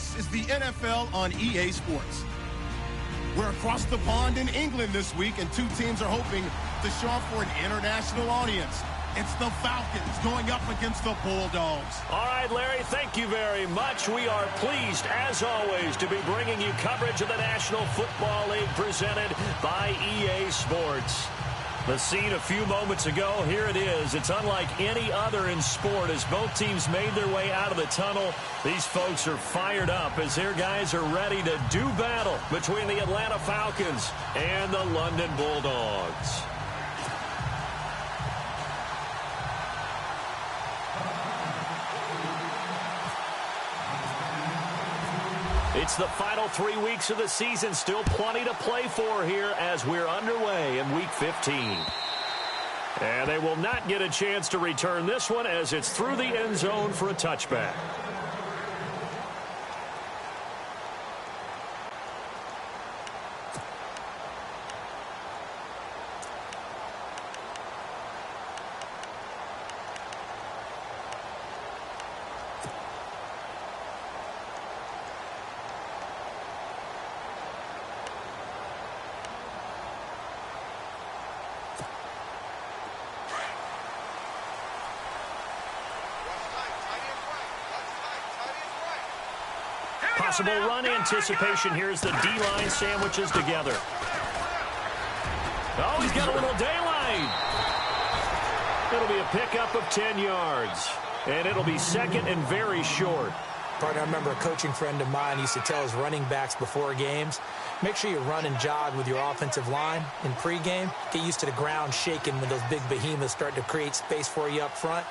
This is the NFL on EA Sports. We're across the pond in England this week, and two teams are hoping to show up for an international audience. It's the Falcons going up against the Bulldogs. All right, Larry, thank you very much. We are pleased, as always, to be bringing you coverage of the National Football League presented by EA Sports. The scene a few moments ago, here it is. It's unlike any other in sport as both teams made their way out of the tunnel. These folks are fired up as their guys are ready to do battle between the Atlanta Falcons and the London Bulldogs. It's the final 3 weeks of the season. Still plenty to play for here as we're underway in Week 15. And they will not get a chance to return this one as it's through the end zone for a touchback. Possible run anticipation here as the D-line sandwiches together. Oh, he's got a little daylight. It'll be a pickup of 10 yards. And it'll be second and very short. Partner, I remember a coaching friend of mine used to tell his running backs before games, make sure you run and jog with your offensive line in pregame. Get used to the ground shaking when those big behemoths start to create space for you up front.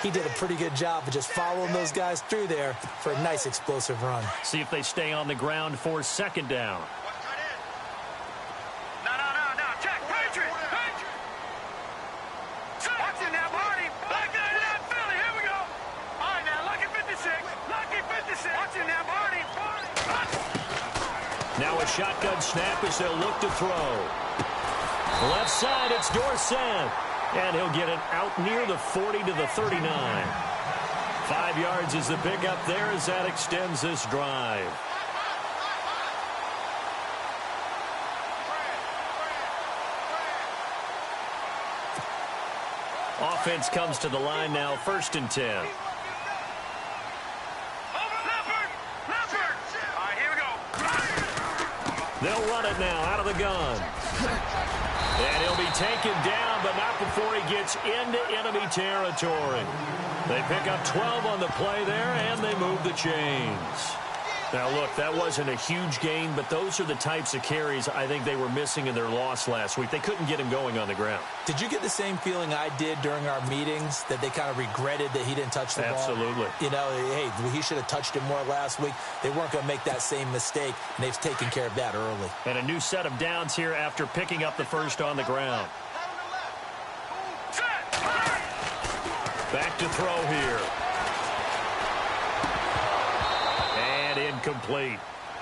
He did a pretty good job of just following those guys through there for a nice explosive run. See if they stay on the ground for second down. No. Check. Patriot. Watch it now, Marty. Look at that, Philly. Here we go. All right, now, lucky 56. Lucky 56. Watch it now, Marty. Now a shotgun snap as they'll look to throw. Left side, it's Dorsett. And he'll get it out near the 40 to the 39. 5 yards is the pickup there as that extends this drive. Offense comes to the line now, 1st and 10. All right, here we go. They'll run it now out of the gun. And he'll be taken down, but not before he gets into enemy territory. They pick up 12 on the play there, and they move the chains. Now, look, that wasn't a huge gain, but those are the types of carries I think they were missing in their loss last week. They couldn't get him going on the ground. Did you get the same feeling I did during our meetings, that they kind of regretted that he didn't touch the ball? Absolutely. You know, hey, he should have touched it more last week. They weren't going to make that same mistake, and they've taken care of that early. And a new set of downs here after picking up the first on the ground. Back to throw here. Incomplete.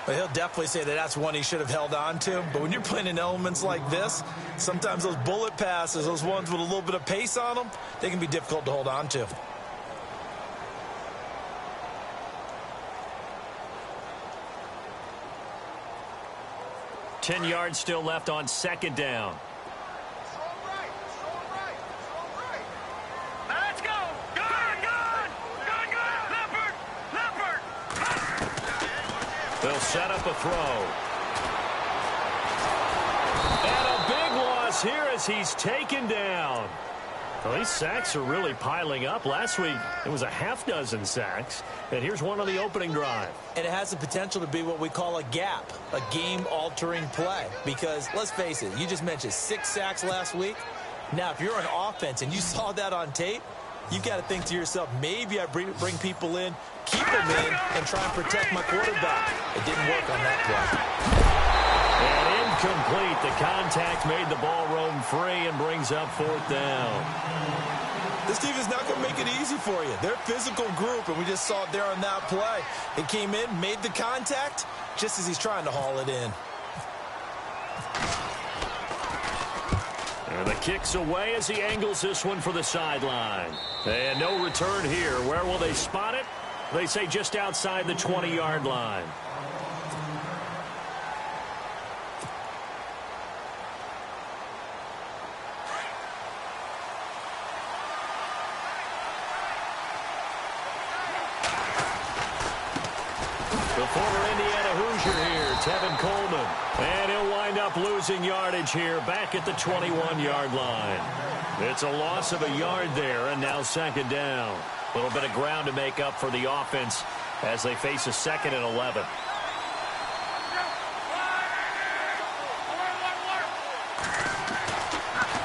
Well, he'll definitely say that that's one he should have held on to. But when you're playing in elements like this, sometimes those bullet passes, those ones with a little bit of pace on them, they can be difficult to hold on to. Ten yards still left on second down. They'll set up a throw. And a big loss here as he's taken down. Well, these sacks are really piling up. Last week, it was a half dozen sacks. And here's one on the opening drive. And it has the potential to be what we call a gap, a game-altering play. Because, let's face it, you just mentioned 6 sacks last week. Now, if you're an offense and you saw that on tape, you've got to think to yourself, maybe I bring people in, keep them in, and try and protect my quarterback. It didn't work on that play. And incomplete. The contact made the ball roam free and brings up 4th down. This team is not going to make it easy for you. They're a physical group, and we just saw it there on that play. It came in, made the contact, just as he's trying to haul it in. And the kick's away as he angles this one for the sideline. And no return here. Where will they spot it? They say just outside the 20-yard line. The former Indiana Hoosier here, Tevin Coleman. And he'll wind up losing yardage here back at the 21-yard line. It's a loss of a yard there, and now second down. A little bit of ground to make up for the offense as they face a 2nd and 11.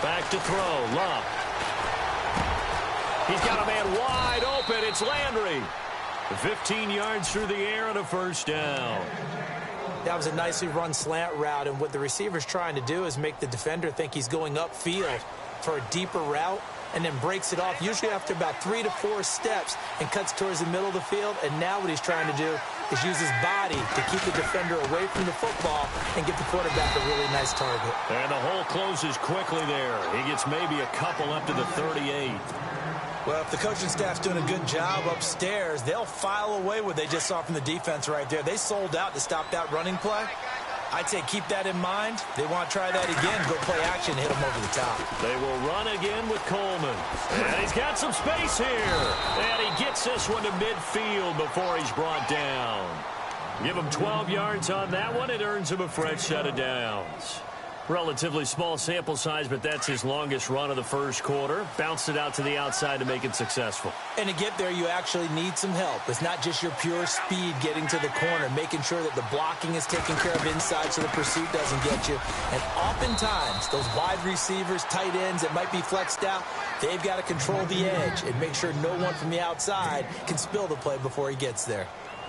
Back to throw, Love. He's got a man wide open. It's Landry. 15 yards through the air and a first down. That was a nicely run slant route, and what the receiver's trying to do is make the defender think he's going upfield for a deeper route, and then breaks it off, usually after about 3 to 4 steps, and cuts towards the middle of the field. And now what he's trying to do is use his body to keep the defender away from the football and get the quarterback a really nice target. And the hole closes quickly there. He gets maybe a couple up to the 38. Well, if the coaching staff's doing a good job upstairs, they'll file away what they just saw from the defense right there. They sold out to stop that running play. I'd say keep that in mind. They want to try that again, go play action, hit them over the top. They will run again with Coleman. And he's got some space here. And he gets this one to midfield before he's brought down. Give him 12 yards on that one. It earns him a fresh set of downs. Relatively small sample size, but that's his longest run of the first quarter. Bounced it out to the outside to make it successful. And to get there, you actually need some help. It's not just your pure speed getting to the corner, making sure that the blocking is taken care of inside so the pursuit doesn't get you. And oftentimes, those wide receivers, tight ends that might be flexed out, they've got to control the edge and make sure no one from the outside can spill the play before he gets there.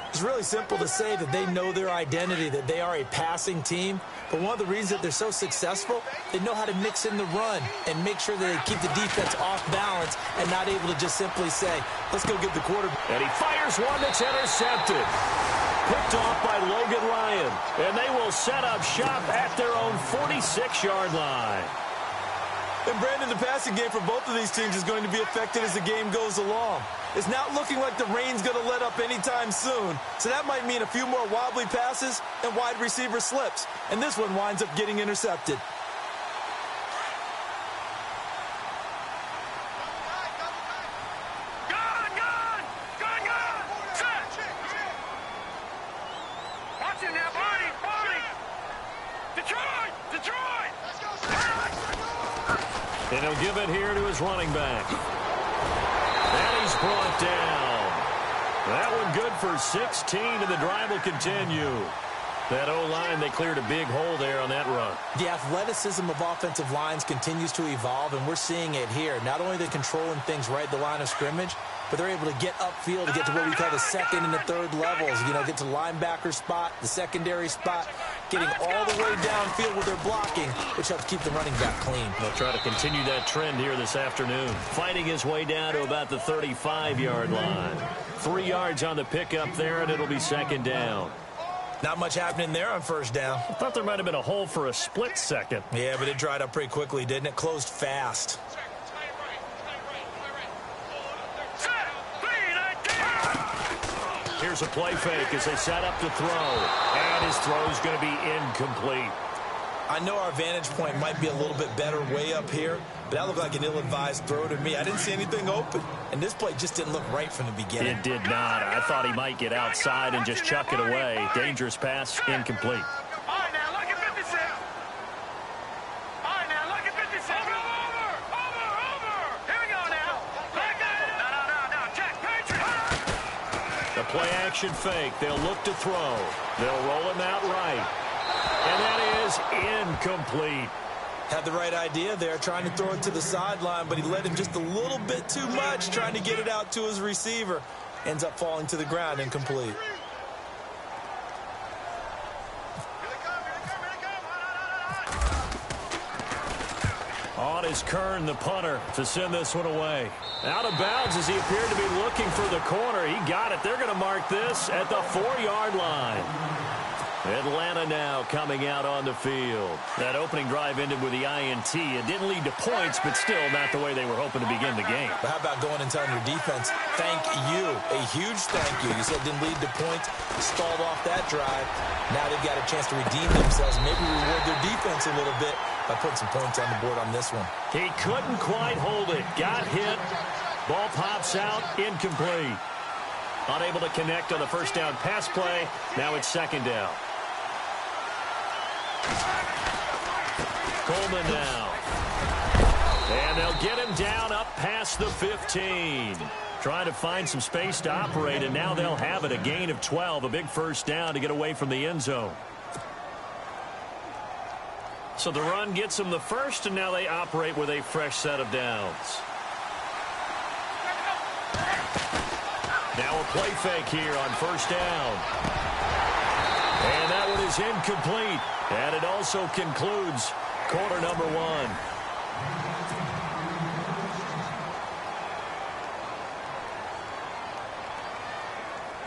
It's really simple to say that they know their identity, that they are a passing team. But one of the reasons that they're so successful, they know how to mix in the run and make sure that they keep the defense off balance and not able to just simply say, let's go get the quarterback. And he fires one that's intercepted. Picked off by Logan Ryan. And they will set up shop at their own 46-yard line. And Brandon, the passing game for both of these teams is going to be affected as the game goes along. It's not looking like the rain's going to let up anytime soon, so that might mean a few more wobbly passes and wide receiver slips. And this one winds up getting intercepted. Watch it now, Barney! Detroit! And he'll give it here to his running back. And he's brought down. That one good for 16, and the drive will continue. That O-line, they cleared a big hole there on that run. The athleticism of offensive lines continues to evolve, and we're seeing it here. Not only are they controlling things right at the line of scrimmage, but they're able to get upfield to get to what we call the second and the third levels. You know, get to the linebacker spot, the secondary spot, getting all the way downfield with their blocking, which helps keep the running back clean. They'll try to continue that trend here this afternoon. Fighting his way down to about the 35-yard line. 3 yards on the pickup there, and it'll be second down. Not much happening there on first down. I thought there might have been a hole for a split second. Yeah, but it dried up pretty quickly, didn't it? Closed fast. Here's a play fake as they set up to throw. And his throw is going to be incomplete. I know our vantage point might be a little bit better way up here, but that looked like an ill-advised throw to me. I didn't see anything open, and this play just didn't look right from the beginning. It did not. I thought he might get outside and just chuck it away. Dangerous pass, incomplete. All right, now, look at 56. All right, now, look at 56. Over. Here we go now. No. Check, Patriot. The play action fake. They'll look to throw. They'll roll him out right. And that is incomplete. Had the right idea there, trying to throw it to the sideline, but he led him just a little bit too much, trying to get it out to his receiver. Ends up falling to the ground, incomplete. On is Kern, the punter, to send this one away. Out of bounds as he appeared to be looking for the corner. He got it. They're going to mark this at the 4-yard line. Atlanta now coming out on the field. That opening drive ended with the INT. It didn't lead to points, but still not the way they were hoping to begin the game. But how about going and telling your defense, thank you, a huge thank you. You said it didn't lead to points, stalled off that drive. Now they've got a chance to redeem themselves, maybe reward their defense a little bit by putting some points on the board on this one. He couldn't quite hold it. Got hit. Ball pops out, incomplete. Unable to connect on the first down pass play. Now it's second down. Coleman now. And they'll get him down up past the 15. Trying to find some space to operate, and now they'll have it. A gain of 12, a big first down to get away from the end zone. So the run gets them the first, and now they operate with a fresh set of downs. Now a play fake here on first down. And that one is incomplete. And it also concludes quarter number one.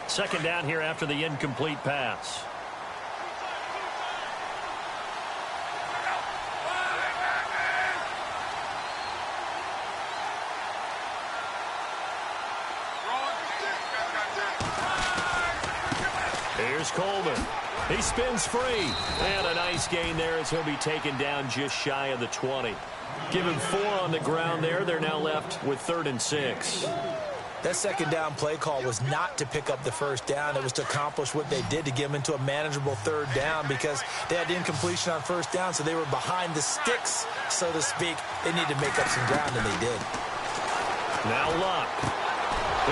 Second down here after the incomplete pass. Here's Coleman. He spins free. And a nice gain there as he'll be taken down just shy of the 20. Give him 4 on the ground there. They're now left with 3rd and 6. That second down play call was not to pick up the first down. It was to accomplish what they did, to get them into a manageable 3rd down, because they had the incompletion on first down, so they were behind the sticks, so to speak. They needed to make up some ground, and they did. Now Luck.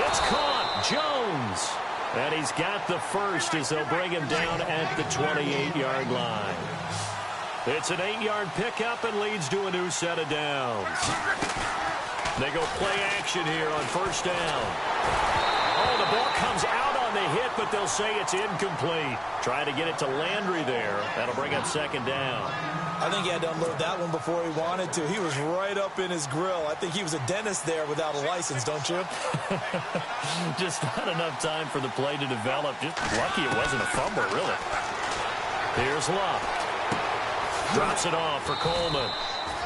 It's caught. Jones. And he's got the first as they'll bring him down at the 28-yard line. It's an 8-yard pickup and leads to a new set of downs. They go play action here on first down. Oh, the ball comes out on the hit, but they'll say it's incomplete. Try to get it to Landry there. That'll bring up second down. I think he had to unload that one before he wanted to. He was right up in his grill. I think he was a dentist there without a license, don't you? Just not enough time for the play to develop. Just lucky it wasn't a fumble, really. Here's Luck. Drops it off for Coleman.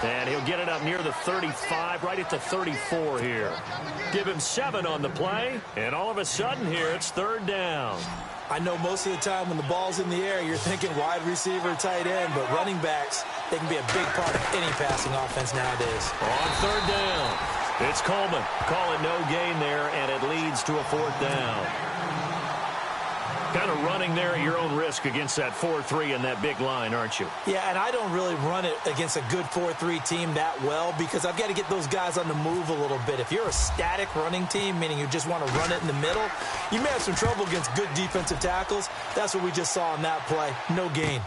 And he'll get it up near the 35, right at the 34 here. Give him 7 on the play, and all of a sudden here it's 3rd down. I know most of the time when the ball's in the air, you're thinking wide receiver, tight end, but running backs, they can be a big part of any passing offense nowadays. On 3rd down, it's Coleman. Call it no gain there, and it leads to a 4th down. Kind of running there at your own risk against that 4-3 and that big line, aren't you? Yeah, and I don't really run it against a good 4-3 team that well, because I've got to get those guys on the move a little bit. If you're a static running team, meaning you just want to run it in the middle, you may have some trouble against good defensive tackles. That's what we just saw in that play. No gain.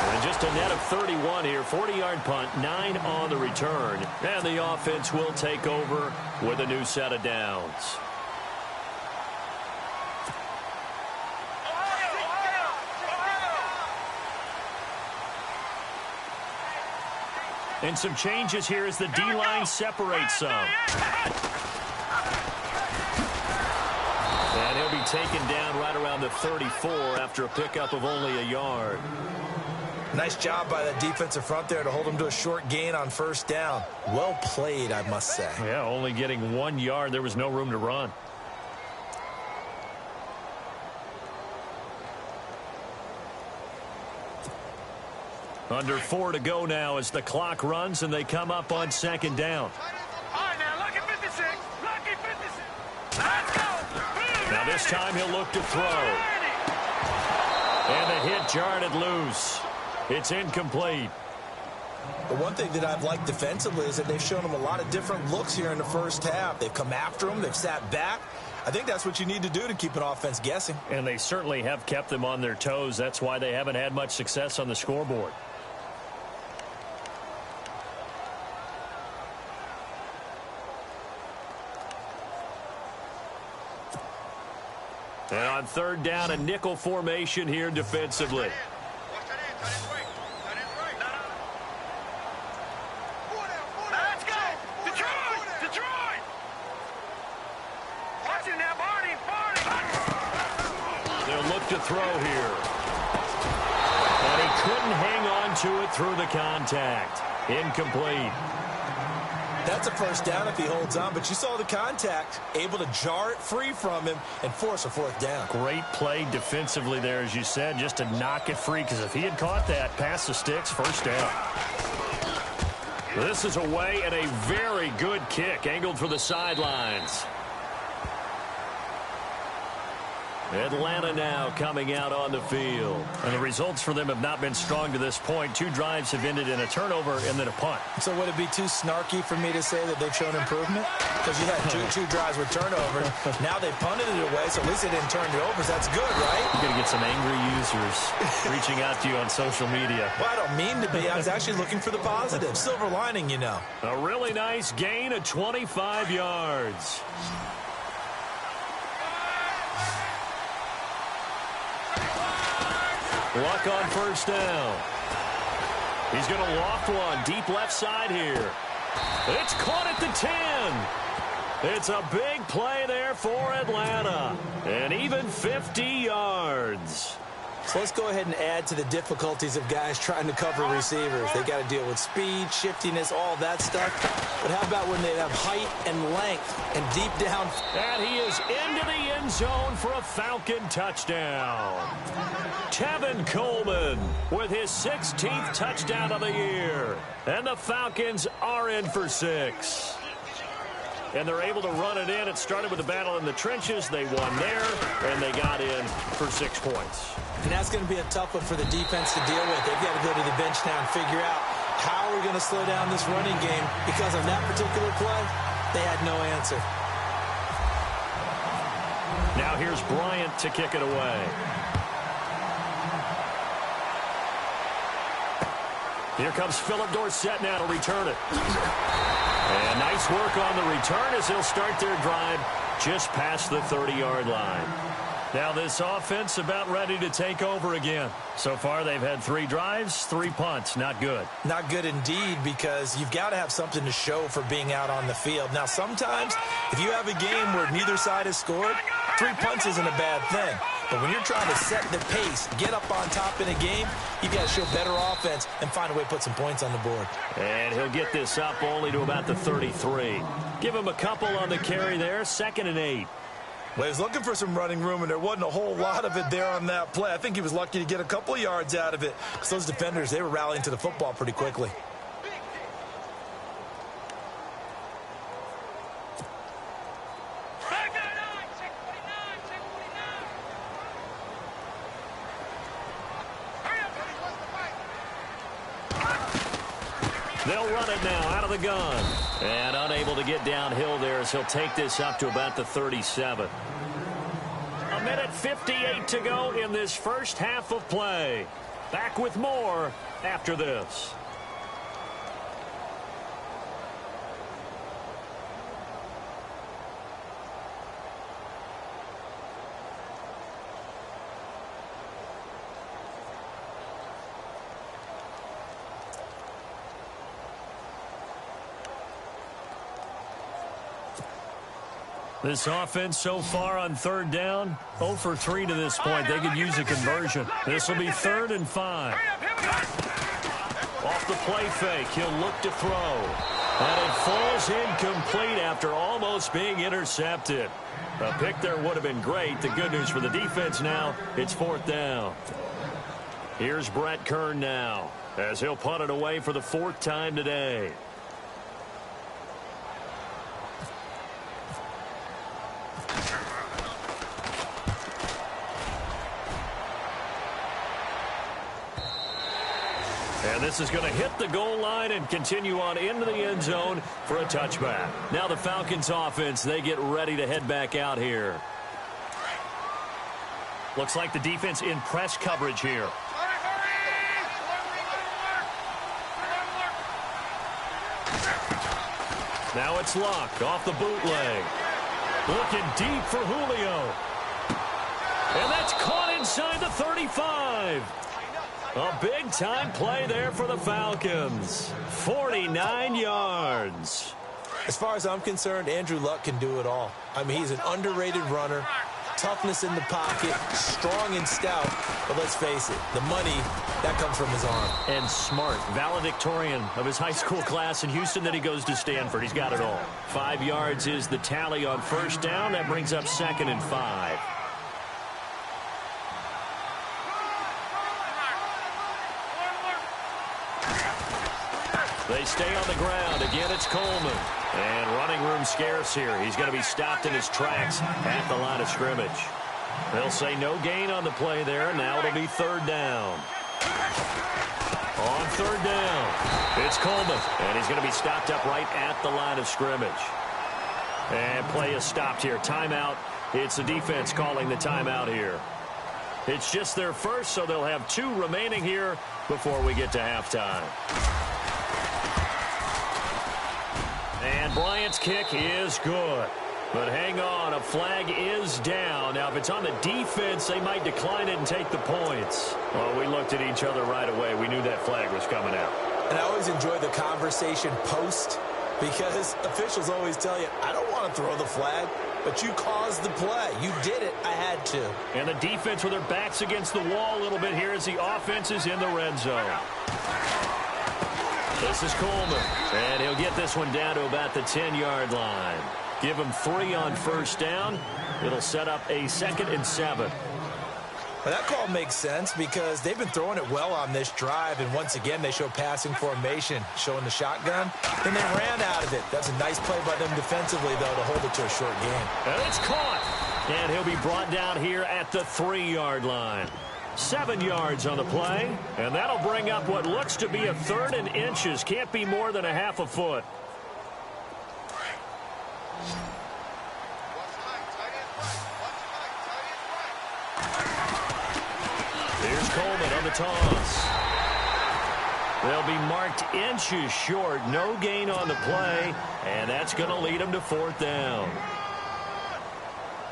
And just a net of 31 here. 40-yard punt, 9 on the return. And the offense will take over with a new set of downs. And some changes here as the D-line separates some. And he'll be taken down right around the 34 after a pickup of only a yard. Nice job by that defensive front there to hold him to a short gain on first down. Well played, I must say. Yeah, only getting 1 yard. There was no room to run. Under 4 to go now as the clock runs and they come up on second down. All right, now, lucky 56. Lucky 56. Let's go. Now this time he'll look to throw. And the hit jarred it loose. It's incomplete. The one thing that I've liked defensively is that they've shown him a lot of different looks here in the first half. They've come after him. They've sat back. I think that's what you need to do to keep an offense guessing. And they certainly have kept them on their toes. That's why they haven't had much success on the scoreboard. And on third down, a nickel formation here defensively. Let's go. Detroit. Detroit. Watch it now, Barney. Barney. to throw here. And he couldn't hang on to it through the contact. Incomplete. That's a first down if he holds on, but you saw the contact, able to jar it free from him and force a fourth down. Great play defensively there, as you said, just to knock it free, because if he had caught that, past the sticks, first down. This is away and a very good kick, angled for the sidelines. Atlanta now coming out on the field. And the results for them have not been strong to this point. 2 drives have ended in a turnover and then a punt. So would it be too snarky for me to say that they've shown improvement? Because you had two drives with turnovers. Now they punted it away, so at least they didn't turn it over. So that's good, right? You're going to get some angry users reaching out to you on social media. Well, I don't mean to be. I was actually looking for the positive. Silver lining, you know. A really nice gain of 25 yards. Luck on first down. He's going to loft one deep left side here. It's caught at the 10. It's a big play there for Atlanta. And even 50 yards. So let's go ahead and add to the difficulties of guys trying to cover receivers. They got to deal with speed, shiftiness, all that stuff. But how about when they have height and length and deep down? And he is into the end zone for a Falcon touchdown. Tevin Coleman with his 16th touchdown of the year. And the Falcons are in for 6. And they're able to run it in. It started with a battle in the trenches. They won there, and they got in for 6 points. And that's going to be a tough one for the defense to deal with. They've got to go to the bench now and figure out how we're going to slow down this running game, because on that particular play, they had no answer. Now here's Bryant to kick it away. Here comes Philip Dorsett now to return it. And nice work on the return as they'll start their drive just past the 30-yard line. Now this offense about ready to take over again. So far they've had 3 drives, 3 punts. Not good. Not good indeed, because you've got to have something to show for being out on the field. Now sometimes if you have a game where neither side has scored, 3 punts isn't a bad thing. But when you're trying to set the pace, get up on top in a game, you've got to show better offense and find a way to put some points on the board. And he'll get this up only to about the 33. Give him a couple on the carry there, 2nd and 8. Well, he was looking for some running room, and there wasn't a whole lot of it there on that play. I think he was lucky to get a couple of yards out of it, because those defenders, they were rallying to the football pretty quickly. They'll run it now out of the gun. And unable to get downhill there as he'll take this up to about the 37. 1:58 to go in this first half of play. Back with more after this. This offense so far on 3rd down, 0 for 3 to this point. They could use a conversion. This will be 3rd and 5. Off the play fake, he'll look to throw. And it falls incomplete after almost being intercepted. A pick there would have been great. The good news for the defense now, it's 4th down. Here's Brett Kern now, as he'll punt it away for the 4th time today. And this is going to hit the goal line and continue on into the end zone for a touchback. Now the Falcons offense, they get ready to head back out here. Looks like the defense in press coverage here. Now it's Luck off the bootleg. Looking deep for Julio. And that's caught inside the 35. A big-time play there for the Falcons. 49 yards. As far as I'm concerned, Andrew Luck can do it all. I mean, he's an underrated runner. toughness in the pocket, strong and stout. But let's face it, the money, that comes from his arm. And smart, valedictorian of his high school class in Houston. Then he goes to Stanford. He's got it all. 5 yards is the tally on first down. That brings up 2nd and 5. They stay on the ground. Again, it's Coleman. And running room scarce here. He's going to be stopped in his tracks at the line of scrimmage. They'll say no gain on the play there. Now it'll be 3rd down. On 3rd down, it's Coleman. And he's going to be stopped up right at the line of scrimmage. And play is stopped here. Timeout. It's the defense calling the timeout here. It's just their first, so they'll have 2 remaining here before we get to halftime. And Bryant's kick is good. But hang on, a flag is down. Now, if it's on the defense, they might decline it and take the points. Well, we looked at each other right away. We knew that flag was coming out. And I always enjoy the conversation post because officials always tell you, I don't want to throw the flag, but you caused the play. You did it. I had to. And the defense with their backs against the wall a little bit here as the offense is in the red zone. This is Coleman, and he'll get this one down to about the 10-yard line. Give him 3 on first down. It'll set up a 2nd and 7. Well, that call makes sense because they've been throwing it well on this drive, and once again, they show passing formation, showing the shotgun. Then they ran out of it. That's a nice play by them defensively, though, to hold it to a short gain. And it's caught, and he'll be brought down here at the 3-yard line. 7 yards on the play, and that'll bring up what looks to be a 3rd and inches. Can't be more than a half a foot. Here's Coleman on the toss. They'll be marked inches short. No gain on the play, and that's going to lead them to 4th down.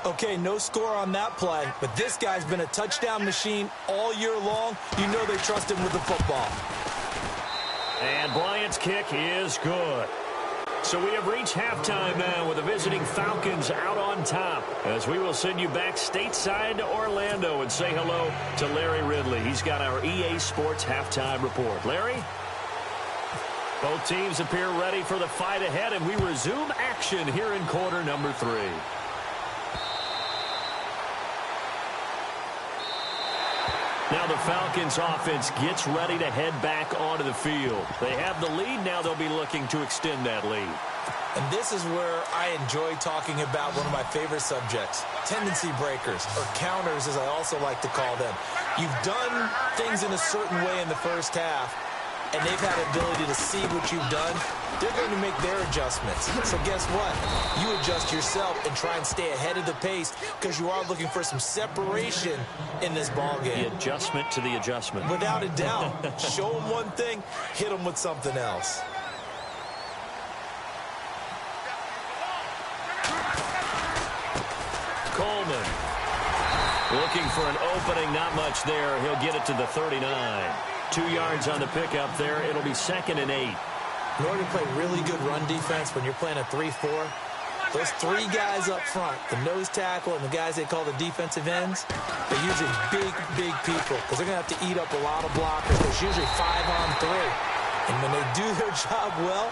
Okay, no score on that play, but this guy's been a touchdown machine all year long. You know they trust him with the football. And Bryant's kick is good. So we have reached halftime now with the visiting Falcons out on top, as we will send you back stateside to Orlando and say hello to Larry Ridley. He's got our EA Sports halftime report. Larry? Both teams appear ready for the fight ahead, and we resume action here in quarter number 3. Now the Falcons offense gets ready to head back onto the field. They have the lead. Now they'll be looking to extend that lead. And this is where I enjoy talking about one of my favorite subjects, tendency breakers, or counters as I also like to call them. You've done things in a certain way in the first half, and they've had the ability to see what you've done. They're going to make their adjustments. So guess what? You adjust yourself and try and stay ahead of the pace because you are looking for some separation in this ballgame. The adjustment to the adjustment. Without a doubt. Show them one thing, hit them with something else. Coleman looking for an opening. Not much there. He'll get it to the 39. 2 yards on the pickup there. It'll be 2nd and 8. In order to play really good run defense when you're playing a 3-4, those 3 guys up front, the nose tackle and the guys they call the defensive ends, they're usually big people because they're going to have to eat up a lot of blockers. There's usually 5 on 3. And when they do their job well,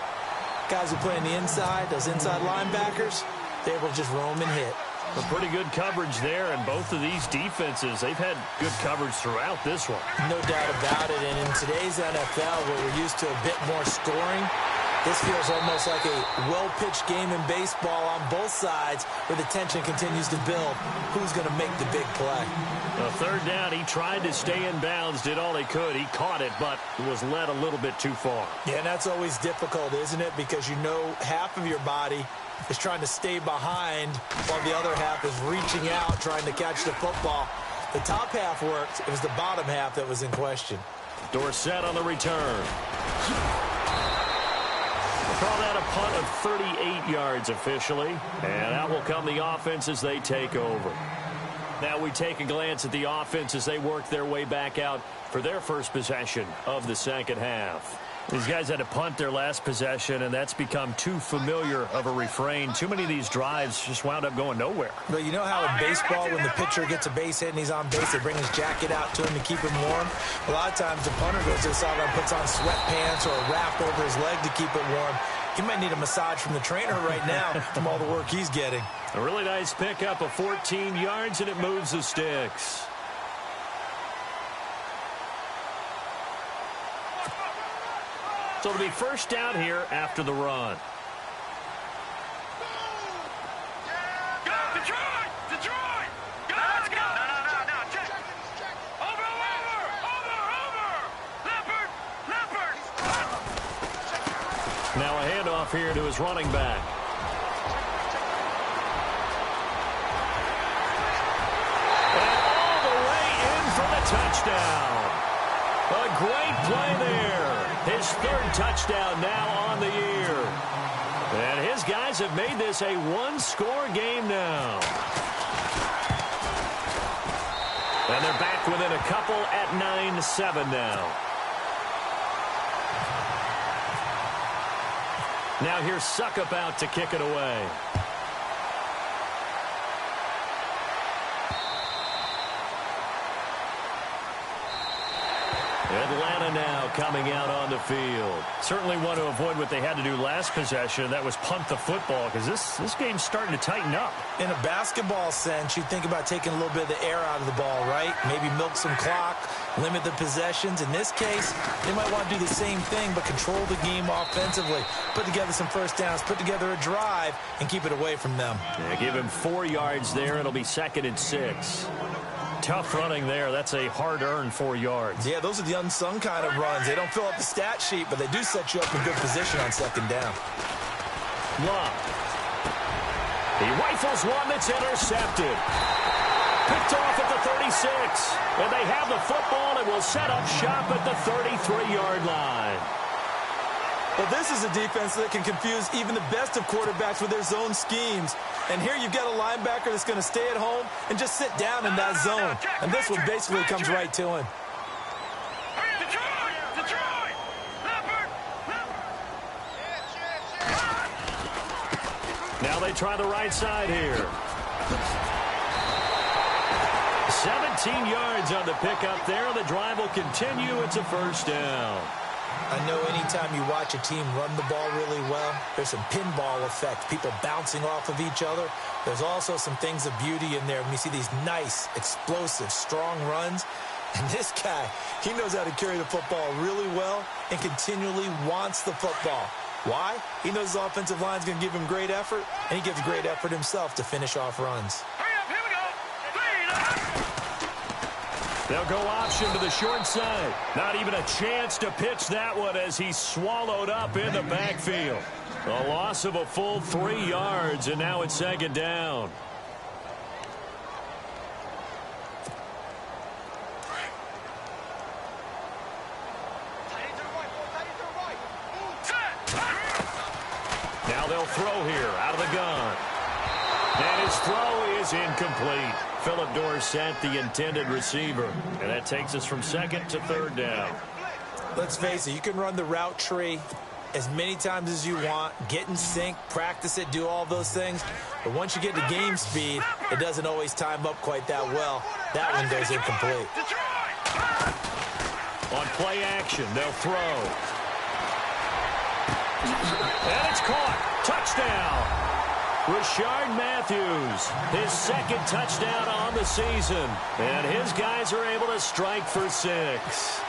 guys who play on the inside, those inside linebackers, they're able to just roam and hit. A pretty good coverage there, and both of these defenses, they've had good coverage throughout this one. No doubt about it, and in today's NFL, where we're used to a bit more scoring, this feels almost like a well-pitched game in baseball on both sides where the tension continues to build. Who's going to make the big play? A 3rd down, he tried to stay in bounds, did all he could. He caught it, but was led a little bit too far. Yeah, and that's always difficult, isn't it? Because you know half of your body is trying to stay behind while the other half is reaching out, trying to catch the football. The top half worked. It was the bottom half that was in question. Dorsett on the return. We'll call that a punt of 38 yards officially. And out will come the offense as they take over. Now we take a glance at the offense as they work their way back out for their first possession of the second half. These guys had to punt their last possession, and that's become too familiar of a refrain. Too many of these drives just wound up going nowhere. But you know how in baseball, when the pitcher gets a base hit and he's on base, they bring his jacket out to him to keep him warm? A lot of times the punter goes to the sideline, puts on sweatpants or a wrap over his leg to keep it warm. He might need a massage from the trainer right now from all the work he's getting. A really nice pickup of 14 yards, and it moves the sticks. So it'll be first down here after the run. Go, Detroit! Detroit! Go, let's go! No. Check. Over! Leopard! Now a handoff here to his running back. And all the way in for the touchdown. A great play there. His third touchdown now on the year. And his guys have made this a one-score game now. And they're back within a couple at 9-7 now. Now here's Suckup out to kick it away. Atlanta now coming out on the field. Certainly want to avoid what they had to do last possession. That was punt the football, because this game's starting to tighten up. In a basketball sense, you think about taking a little bit of the air out of the ball, right? Maybe milk some clock, limit the possessions. In this case, they might want to do the same thing, but control the game offensively. Put together some first downs, put together a drive, and keep it away from them. Yeah, give him 4 yards there. It'll be 2nd and 6. Tough running there. That's a hard-earned 4 yards. Yeah, those are the unsung kind of runs. They don't fill up the stat sheet, but they do set you up in good position on 2nd down. Love. He rifles one that's intercepted. Picked off at the 36. And they have the football and will set up shop at the 33-yard line. Well, this is a defense that can confuse even the best of quarterbacks with their zone schemes. And here you've got a linebacker that's going to stay at home and just sit down in that zone. And this one basically comes right to him. Detroit! Leopard! Now they try the right side here. 17 yards on the pickup there. The drive will continue. It's a first down. I know anytime you watch a team run the ball really well, there's some pinball effect, people bouncing off of each other. There's also some things of beauty in there when you see these nice, explosive, strong runs. And this guy, he knows how to carry the football really well and continually wants the football. Why? He knows his offensive line is going to give him great effort, and he gives great effort himself to finish off runs. Hurry up, here we go! They'll go option to the short side. Not even a chance to pitch that one as he's swallowed up in the backfield. A loss of a full 3 yards, and now it's 2nd down. Now they'll throw here out of the gun. And his throw is incomplete. Philip Dorsett, the intended receiver. And that takes us from 2nd to 3rd down. Let's face it, you can run the route tree as many times as you want, get in sync, practice it, do all those things. But once you get to game speed, it doesn't always time up quite that well. That one goes incomplete. On play action, they'll throw. And it's caught. Touchdown. Rashard Matthews, his 2nd touchdown on the season. And his guys are able to strike for 6.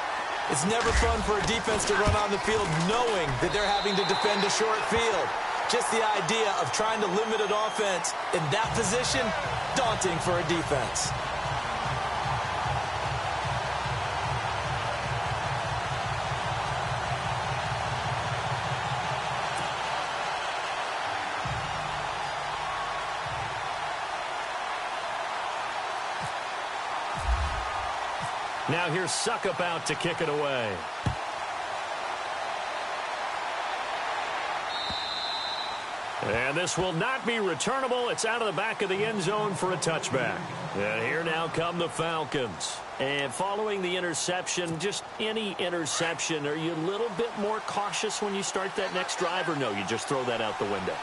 It's never fun for a defense to run on the field knowing that they're having to defend a short field. Just the idea of trying to limit an offense in that position, daunting for a defense. Now here's Suckup out to kick it away. And this will not be returnable. It's out of the back of the end zone for a touchback. And here now come the Falcons. And following the interception, just any interception, are you a little bit more cautious when you start that next drive, or no, you just throw that out the window?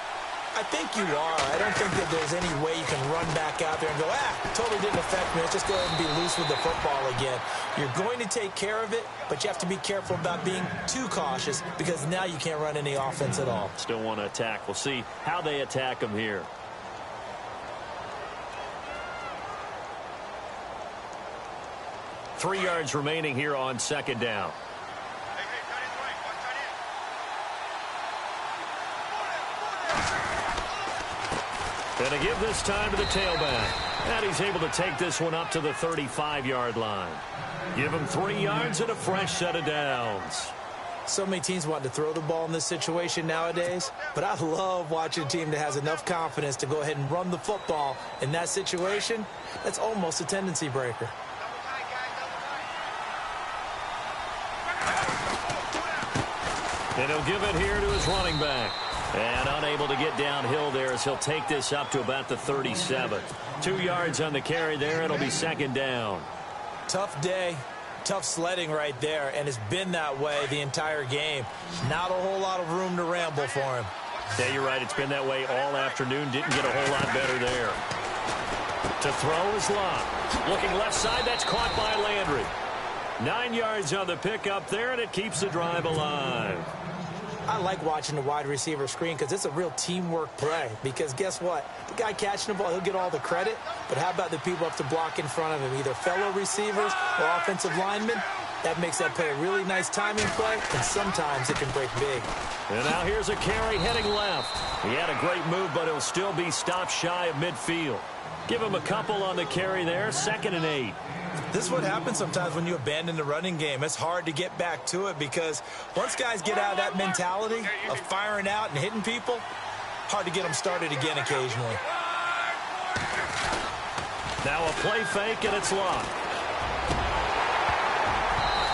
I think you are. I don't think that there's any way you can run back out there and go, totally didn't affect me. Let's just go ahead and be loose with the football again. You're going to take care of it, but you have to be careful about being too cautious because now you can't run any offense at all. Still want to attack. We'll see how they attack them here. Three yards remaining here on second down. And to give this time to the tailback. And he's able to take this one up to the 35-yard line. Give him 3 yards and a fresh set of downs. So many teams want to throw the ball in this situation nowadays, but I love watching a team that has enough confidence to go ahead and run the football in that situation. That's almost a tendency breaker. And he'll give it here to his running back. And unable to get downhill there as he'll take this up to about the 37. 2 yards on the carry there. It'll be second down. Tough day. Tough sledding right there, and it's been that way the entire game. Not a whole lot of room to ramble for him. Yeah, you're right. It's been that way all afternoon. Didn't get a whole lot better there. To throw is Lott. Looking left side. That's caught by Landry. 9 yards on the pickup there, and it keeps the drive alive. I like watching the wide receiver screen because it's a real teamwork play. Because guess what? The guy catching the ball, he'll get all the credit. But how about the people up to block in front of him? Either fellow receivers or offensive linemen. That makes that play a really nice timing play. And sometimes it can break big. And now here's a carry heading left. He had a great move, but he'll still be stopped shy of midfield. Give him a couple on the carry there. 2nd and 8. This is what happens sometimes when you abandon the running game. It's hard to get back to it because once guys get out of that mentality of firing out and hitting people, hard to get them started again occasionally. Now a play fake, and it's Lott.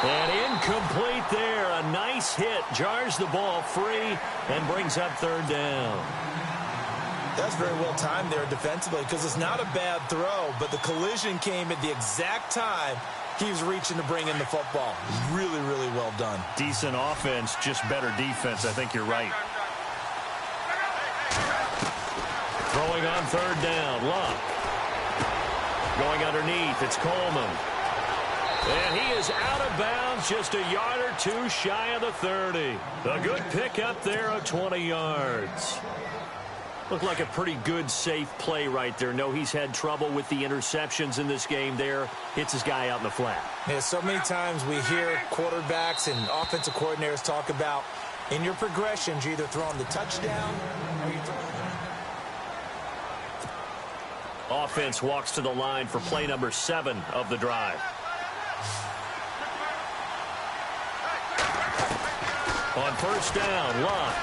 And incomplete there. A nice hit. Jars the ball free and brings up 3rd down. That's very well timed there defensively because it's not a bad throw, but the collision came at the exact time he was reaching to bring in the football. Really, really well done. Decent offense, just better defense. I think you're right. Throwing on 3rd down. Lott. Going underneath. It's Coleman. And he is out of bounds, just a yard or two shy of the 30. A good pickup there of 20 yards. Looked like a pretty good, safe play right there. No, he's had trouble with the interceptions in this game there. Hits his guy out in the flat. Yeah, so many times we hear quarterbacks and offensive coordinators talk about in your progressions, you're either throwing the touchdown or you're throwing... Offense walks to the line for play number 7 of the drive. On 1st down, Lott.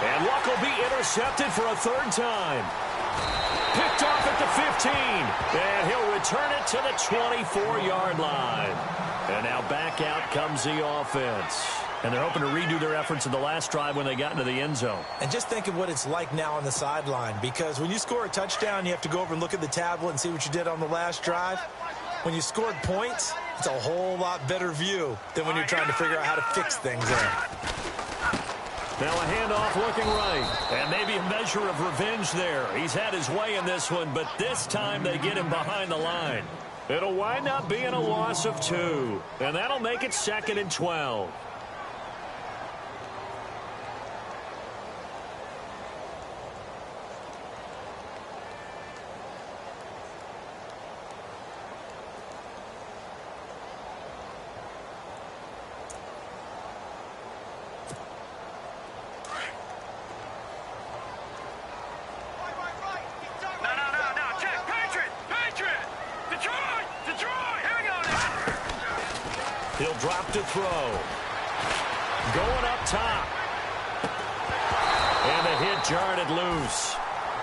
And Luck will be intercepted for a 3rd time. Picked off at the 15. And he'll return it to the 24-yard line. And now back out comes the offense. And they're hoping to redo their efforts in the last drive when they got into the end zone. And just think of what it's like now on the sideline. Because when you score a touchdown, you have to go over and look at the tablet and see what you did on the last drive. When you scored points, it's a whole lot better view than when you're trying to figure out how to fix things there. Now a handoff looking right. And maybe a measure of revenge there. He's had his way in this one, but this time they get him behind the line. It'll wind up being a loss of 2. And that'll make it 2nd and 12. He'll drop to throw. Going up top. And the hit jarred it loose.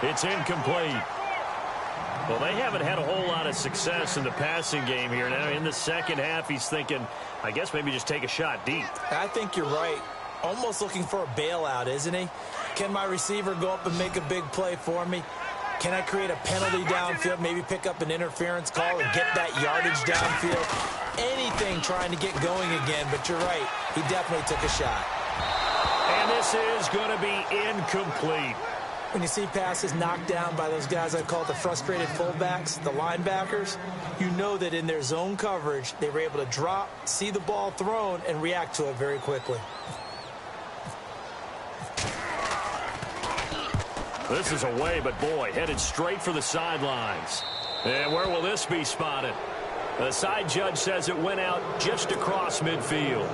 It's incomplete. Well, they haven't had a whole lot of success in the passing game here. Now, in the second half, he's thinking, I guess maybe just take a shot deep. I think you're right. Almost looking for a bailout, isn't he? Can my receiver go up and make a big play for me? Can I create a penalty downfield, maybe pick up an interference call and get that yardage downfield? Anything trying to get going again, but you're right. He definitely took a shot. And this is going to be incomplete. When you see passes knocked down by those guys I call the frustrated fullbacks, the linebackers, you know that in their zone coverage, they were able to drop, see the ball thrown, and react to it very quickly. This is away, but boy, headed straight for the sidelines. And where will this be spotted? The side judge says it went out just across midfield.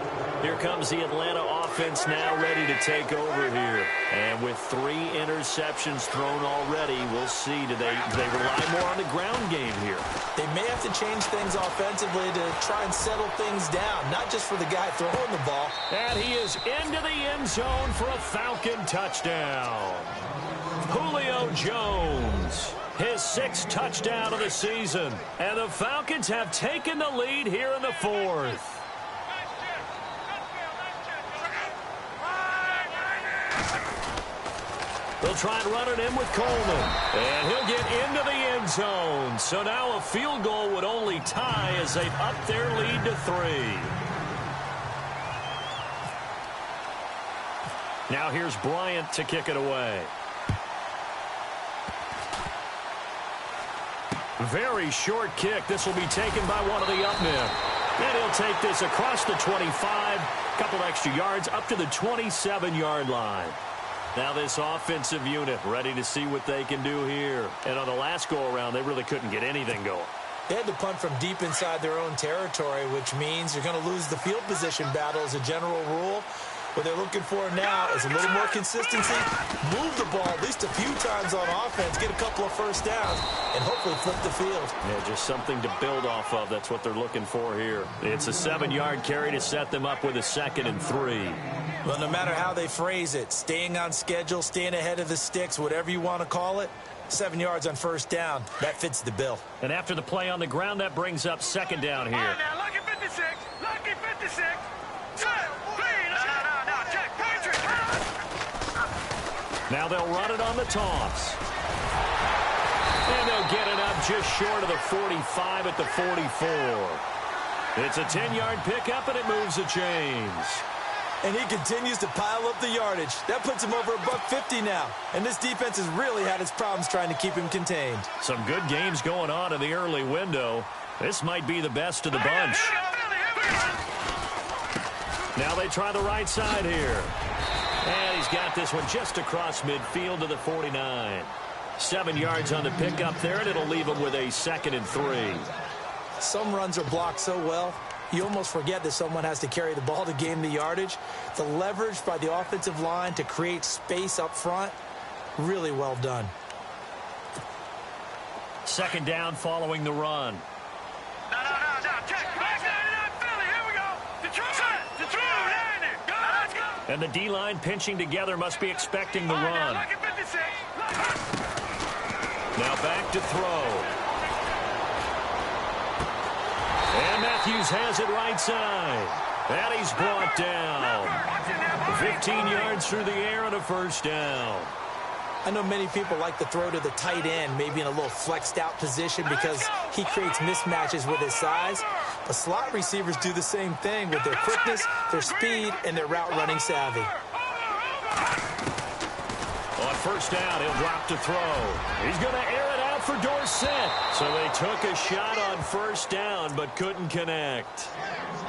Here comes the Atlanta offense now ready to take over here. And with 3 interceptions thrown already, we'll see. Do they rely more on the ground game here? They may have to change things offensively to try and settle things down, not just for the guy throwing the ball. And he is into the end zone for a Falcon touchdown. Julio Jones, his 6th touchdown of the season. And the Falcons have taken the lead here in the 4th. They'll try and run it in with Coleman. And he'll get into the end zone. So now a field goal would only tie as they've upped their lead to 3. Now here's Bryant to kick it away. Very short kick. This will be taken by one of the up men. And he'll take this across the 25, couple extra yards, up to the 27-yard line. Now this offensive unit ready to see what they can do here. And on the last go-around, they really couldn't get anything going. They had to punt from deep inside their own territory, which means you're going to lose the field position battle as a general rule. What they're looking for now is a little more consistency, move the ball at least a few times on offense, get a couple of first downs, and hopefully flip the field. Yeah, just something to build off of. That's what they're looking for here. It's a 7-yard carry to set them up with a 2nd and 3. Well, no matter how they phrase it, staying on schedule, staying ahead of the sticks, whatever you want to call it, 7 yards on first down, that fits the bill. And after the play on the ground, that brings up 2nd down here. Now, lucky 56, lucky 56. Now they'll run it on the toss. And they'll get it up just short of the 45 at the 44. It's a 10-yard pickup, and it moves the chains. And he continues to pile up the yardage. That puts him over $150 now. And this defense has really had its problems trying to keep him contained. Some good games going on in the early window. This might be the best of the bunch. Now they try the right side here. And he's got this one just across midfield to the 49. 7 yards on the pickup there, and it'll leave him with a 2nd and 3. Some runs are blocked so well, you almost forget that someone has to carry the ball to gain the yardage. The leverage by the offensive line to create space up front, really well done. 2nd down following the run. No, check. Philly, here we go. Detroit, And the D-line pinching together must be expecting the run. Now back to throw. And Matthews has it right side. And he's brought down. 15 yards through the air and a 1st down. I know many people like to throw to the tight end, maybe in a little flexed out position because he creates mismatches with his size. But slot receivers do the same thing with their quickness, their speed, and their route running savvy. On 1st down, he'll drop to throw. He's going to air it out for Dorsett. So they took a shot on 1st down but couldn't connect.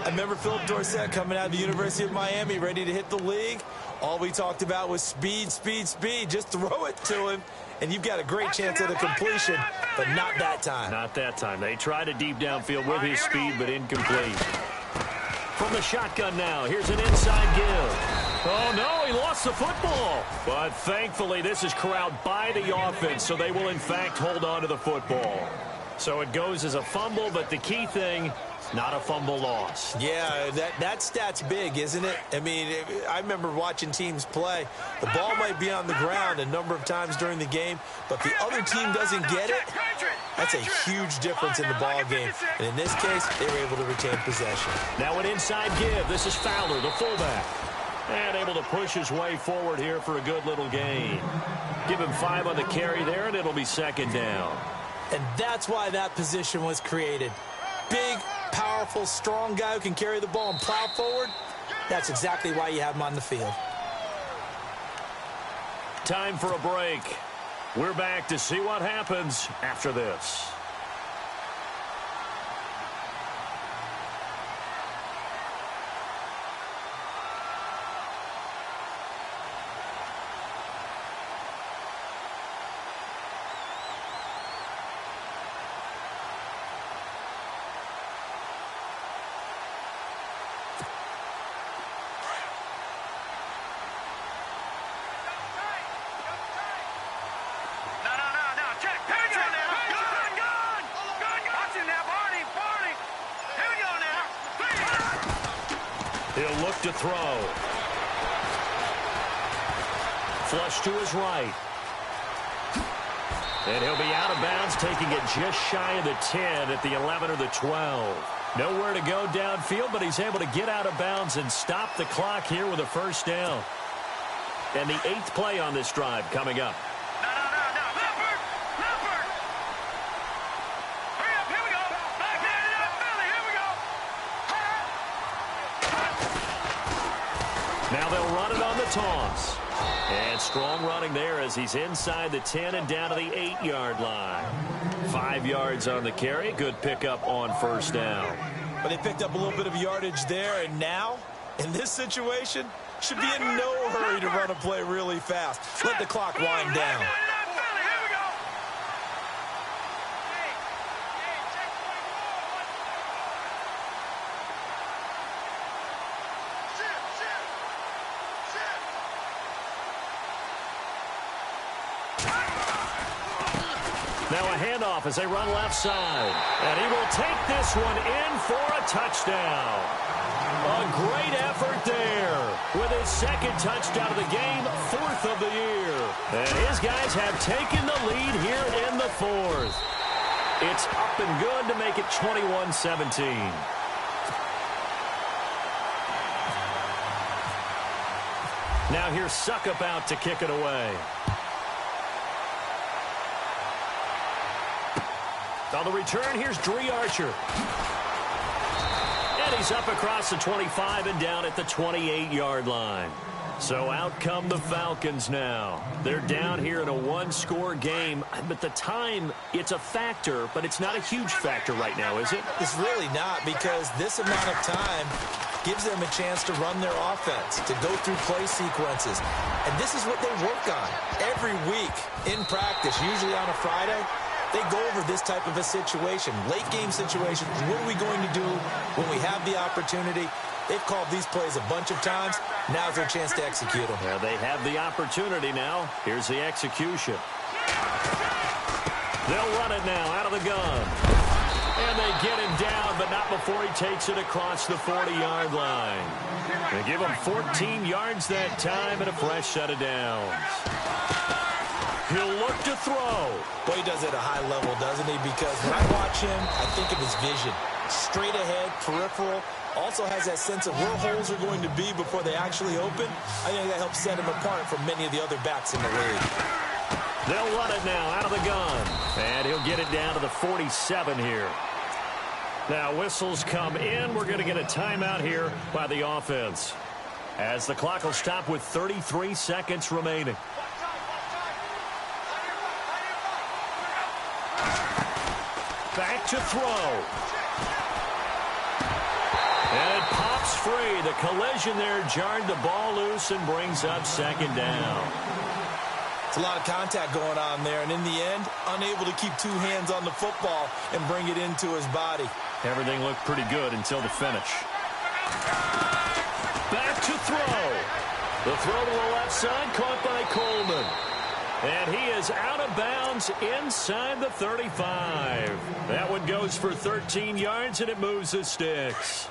I remember Philip Dorsett coming out of the University of Miami ready to hit the league. All we talked about was speed, speed, speed. Just throw it to him, and you've got a great chance at a completion, but not that time. Not that time. They tried a deep downfield with his speed, but incomplete. From the shotgun now, here's an inside give. Oh, no, he lost the football. But thankfully, this is corralled by the offense, so they will, in fact, hold on to the football. So it goes as a fumble, but the key thing, not a fumble loss. Yeah, that stat's big, isn't it? I mean, I remember watching teams play. The ball might be on the ground a number of times during the game, but the other team doesn't get it. That's a huge difference in the ball game. And in this case, they were able to retain possession. Now an inside give. This is Fowler, the fullback. And able to push his way forward here for a good little gain. Give him 5 on the carry there, and it'll be second down. And that's why that position was created. Big, powerful, strong guy who can carry the ball and plow forward. That's exactly why you have him on the field. Time for a break. We're back to see what happens after this. He'll look to throw. Flush to his right. And he'll be out of bounds, taking it just shy of the 10 at the 11 or the 12. Nowhere to go downfield, but he's able to get out of bounds and stop the clock here with a first down. And the 8th play on this drive coming up. Now they'll run it on the toss. And strong running there as he's inside the 10 and down to the 8-yard line. 5 yards on the carry. Good pickup on first down. But they picked up a little bit of yardage there, and now, in this situation, should be in no hurry to run a play really fast. Let the clock wind down. Now a handoff as they run left side. And he will take this one in for a touchdown. A great effort there with his second touchdown of the game, 4th of the year. And his guys have taken the lead here in the 4th. It's up and good to make it 21-17. Now here's Suckup out to kick it away. On the return, here's Dree Archer. And he's up across the 25 and down at the 28-yard line. So out come the Falcons now. They're down here in a 1-score game. But the time, it's a factor, but it's not a huge factor right now, is it? It's really not, because this amount of time gives them a chance to run their offense, to go through play sequences. And this is what they work on every week in practice, usually on a Friday. They go over this type of a situation, late-game situation. What are we going to do when we have the opportunity? They've called these plays a bunch of times. Now's their chance to execute them. Yeah, they have the opportunity now. Here's the execution. They'll run it now out of the gun. And they get him down, but not before he takes it across the 40-yard line. They give him 14 yards that time and a fresh set of downs. He'll look to throw. Boy, he does it at a high level, doesn't he? Because when I watch him, I think of his vision. Straight ahead, peripheral. Also has that sense of where holes are going to be before they actually open. I think that helps set him apart from many of the other backs in the league. They'll run it now out of the gun. And he'll get it down to the 47 here. Now whistles come in. We're going to get a timeout here by the offense, as the clock will stop with 33 seconds remaining. Back to throw. And it pops free. The collision there jarred the ball loose and brings up second down. It's a lot of contact going on there, and in the end, unable to keep 2 hands on the football and bring it into his body. Everything looked pretty good until the finish. Back to throw. The throw to the left side, caught by Coleman. And he is out of bounds inside the 35. That one goes for 13 yards, and it moves the sticks.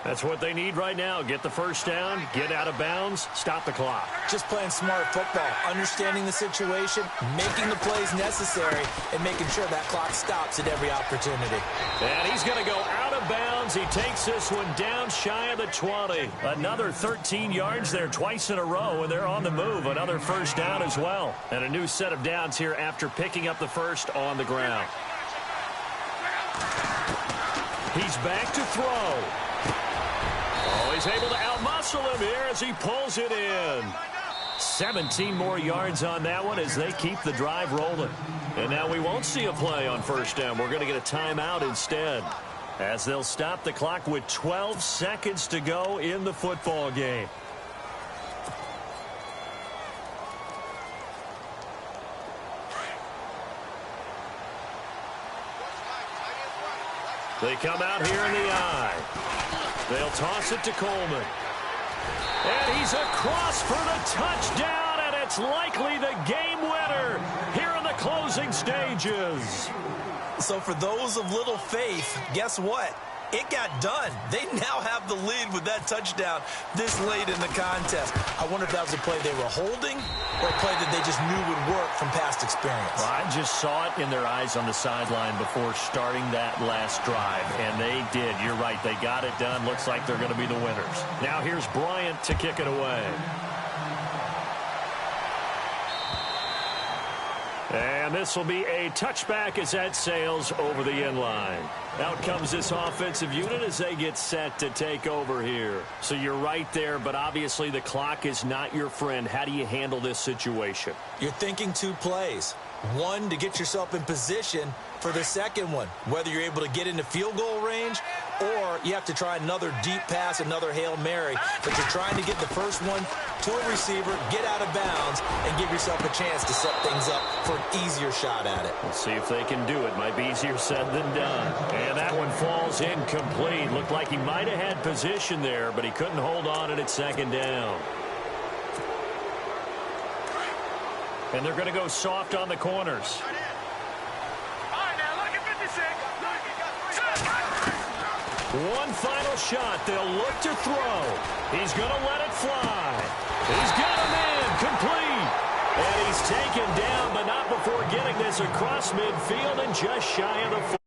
That's what they need right now. Get the first down, get out of bounds, stop the clock. Just playing smart football, understanding the situation, making the plays necessary, and making sure that clock stops at every opportunity. And he's going to go out of bounds. He takes this one down shy of the 20. Another 13 yards there twice in a row, and they're on the move. Another first down as well. And a new set of downs here after picking up the first on the ground. He's back to throw. Oh, he's able to outmuscle him here as he pulls it in. 17 more yards on that one as they keep the drive rolling. And now we won't see a play on first down. We're going to get a timeout instead, as they'll stop the clock with 12 seconds to go in the football game. They come out here in the eye. They'll toss it to Coleman. And he's across for the touchdown, and it's likely the game winner here in the closing stages. So for those of little faith, guess what? It got done. They now have the lead with that touchdown this late in the contest. I wonder if that was a play they were holding or a play that they just knew would work from past experience. Well, I just saw it in their eyes on the sideline before starting that last drive, and they did. You're right. They got it done. Looks like they're going to be the winners. Now here's Bryant to kick it away. And this will be a touchback as that sails over the end line. Out comes this offensive unit as they get set to take over here. So you're right there, but obviously the clock is not your friend. How do you handle this situation? You're thinking two plays. One, to get yourself in position for the second one, whether you're able to get into field goal range or you have to try another deep pass, another Hail Mary. But you're trying to get the first one to a receiver, get out of bounds, and give yourself a chance to set things up for an easier shot at it. Let's see if they can do it. Might be easier said than done. And that one falls incomplete. Looked like he might have had position there, but he couldn't hold on at second down. And they're going to go soft on the corners. One final shot. They'll look to throw. He's going to let it fly. He's got him in. Complete. And he's taken down, but not before getting this across midfield and just shy of the